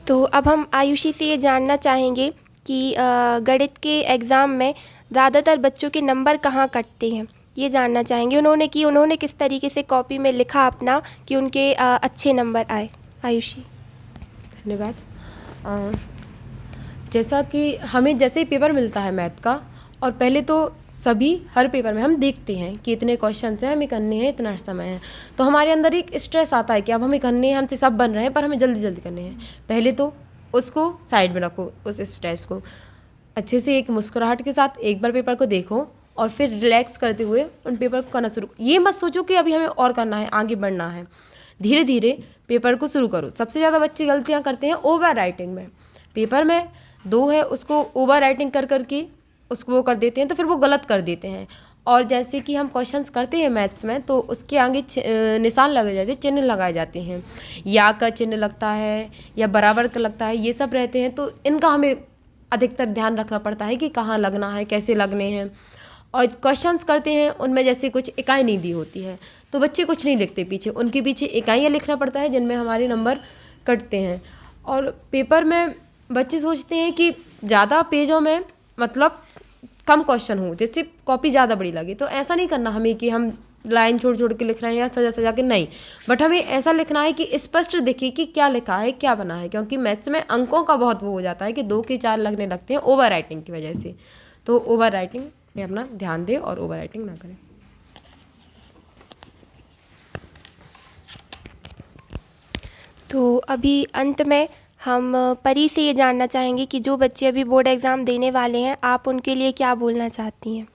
तो अब हम आयुषी से ये जानना चाहेंगे कि गणित के एग्ज़ाम में ज़्यादातर बच्चों के नंबर कहाँ कटते हैं, ये जानना चाहेंगे उन्होंने किस तरीके से कॉपी में लिखा अपना कि उनके अच्छे नंबर आए। आयुषी। धन्यवाद। जैसा कि हमें जैसे ही पेपर मिलता है मैथ का, और पहले तो सभी हर पेपर में हम देखते हैं कि इतने क्वेश्चन हैं, हमें करने हैं, इतना समय है, तो हमारे अंदर एक स्ट्रेस आता है कि अब हमें करने हैं, हमसे सब बन रहे हैं पर हमें जल्दी जल्दी करने हैं। पहले तो उसको साइड में रखो, उस स्ट्रेस को अच्छे से एक मुस्कुराहट के साथ एक बार पेपर को देखो और फिर रिलैक्स करते हुए उन पेपर को करना शुरू। ये मत सोचो कि अभी हमें और करना है, आगे बढ़ना है। धीरे धीरे पेपर को शुरू करो। सबसे ज़्यादा बच्चे गलतियाँ करते हैं ओवर राइटिंग में। पेपर में 2 है, उसको ओवर राइटिंग कर करके उसको वो कर देते हैं, तो फिर वो गलत कर देते हैं। और जैसे कि हम क्वेश्चंस करते हैं मैथ्स में, तो उसके आगे निशान लगाए जाते हैं, चिन्ह लगाए जाते हैं, या का चिन्ह लगता है या बराबर का लगता है, ये सब रहते हैं। तो इनका हमें अधिकतर ध्यान रखना पड़ता है कि कहाँ लगना है, कैसे लगने हैं। और क्वेश्चंस करते हैं उनमें जैसे कुछ इकाई नहीं दी होती है, तो बच्चे कुछ नहीं लिखते पीछे, उनके पीछे इकाइयाँ लिखना पड़ता है जिनमें हमारे नंबर कटते हैं। और पेपर में बच्चे सोचते हैं कि ज़्यादा पेजों में मतलब कम क्वेश्चन हो, जैसे कॉपी ज़्यादा बड़ी लगे। तो ऐसा नहीं करना हमें कि हम लाइन छोड़ छोड़ के लिख रहे हैं या सजा सजा के, नहीं, बट हमें ऐसा लिखना है कि स्पष्ट दिखे कि क्या लिखा है, क्या बना है। क्योंकि मैथ्स में अंकों का बहुत वो हो जाता है कि 2 के 4 लगने लगते हैं ओवर राइटिंग की वजह से। तो ओवर राइटिंग में अपना ध्यान दें और ओवर राइटिंग ना करें। तो अभी अंत में हम परी से ये जानना चाहेंगे कि जो बच्चे अभी बोर्ड एग्ज़ाम देने वाले हैं, आप उनके लिए क्या बोलना चाहती हैं।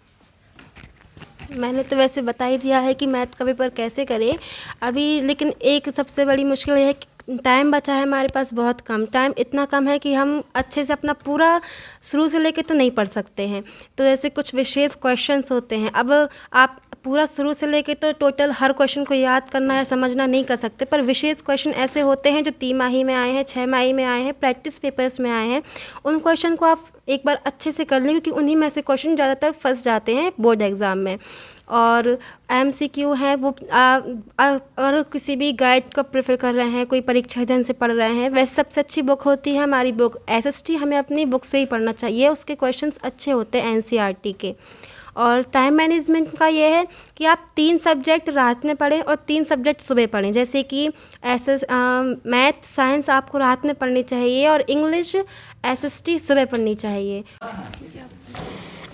मैंने तो वैसे बता ही दिया है कि मैथ का पेपर कैसे करें अभी, लेकिन एक सबसे बड़ी मुश्किल ये है कि टाइम बचा है हमारे पास, बहुत कम टाइम, इतना कम है कि हम अच्छे से अपना पूरा शुरू से लेके तो नहीं पढ़ सकते हैं। तो ऐसे कुछ विशेष क्वेश्चंस होते हैं, अब आप पूरा शुरू से लेके तो टोटल हर क्वेश्चन को याद करना या समझना नहीं कर सकते, पर विशेष क्वेश्चन ऐसे होते हैं जो तिमाही में आए हैं, 6 माही में आए हैं, प्रैक्टिस पेपर्स में आए हैं। उन क्वेश्चन को आप एक बार अच्छे से कर लें, क्योंकि उन्हीं में से क्वेश्चन ज़्यादातर फंस जाते हैं बोर्ड एग्ज़ाम में। और MCQ है वो अगर किसी भी गाइड का प्रेफर कर रहे हैं, कोई परीक्षा अध्ययन से पढ़ रहे हैं, वैसे सबसे अच्छी बुक होती है हमारी बुक SST, हमें अपनी बुक से ही पढ़ना चाहिए, उसके क्वेश्चंस अच्छे होते हैं NCERT के। और टाइम मैनेजमेंट का ये है कि आप 3 सब्जेक्ट रात में पढ़ें और 3 सब्जेक्ट सुबह पढ़ें, जैसे कि मैथ साइंस आपको रात में पढ़नी चाहिए और इंग्लिश SST सुबह पढ़नी चाहिए।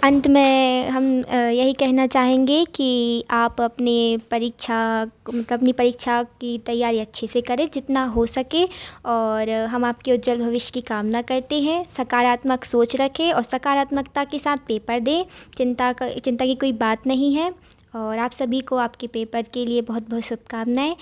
अंत में हम यही कहना चाहेंगे कि आप अपनी परीक्षा की तैयारी अच्छे से करें जितना हो सके, और हम आपके उज्जवल भविष्य की कामना करते हैं। सकारात्मक सोच रखें और सकारात्मकता के साथ पेपर दें, चिंता की कोई बात नहीं है। और आप सभी को आपके पेपर के लिए बहुत बहुत शुभकामनाएं।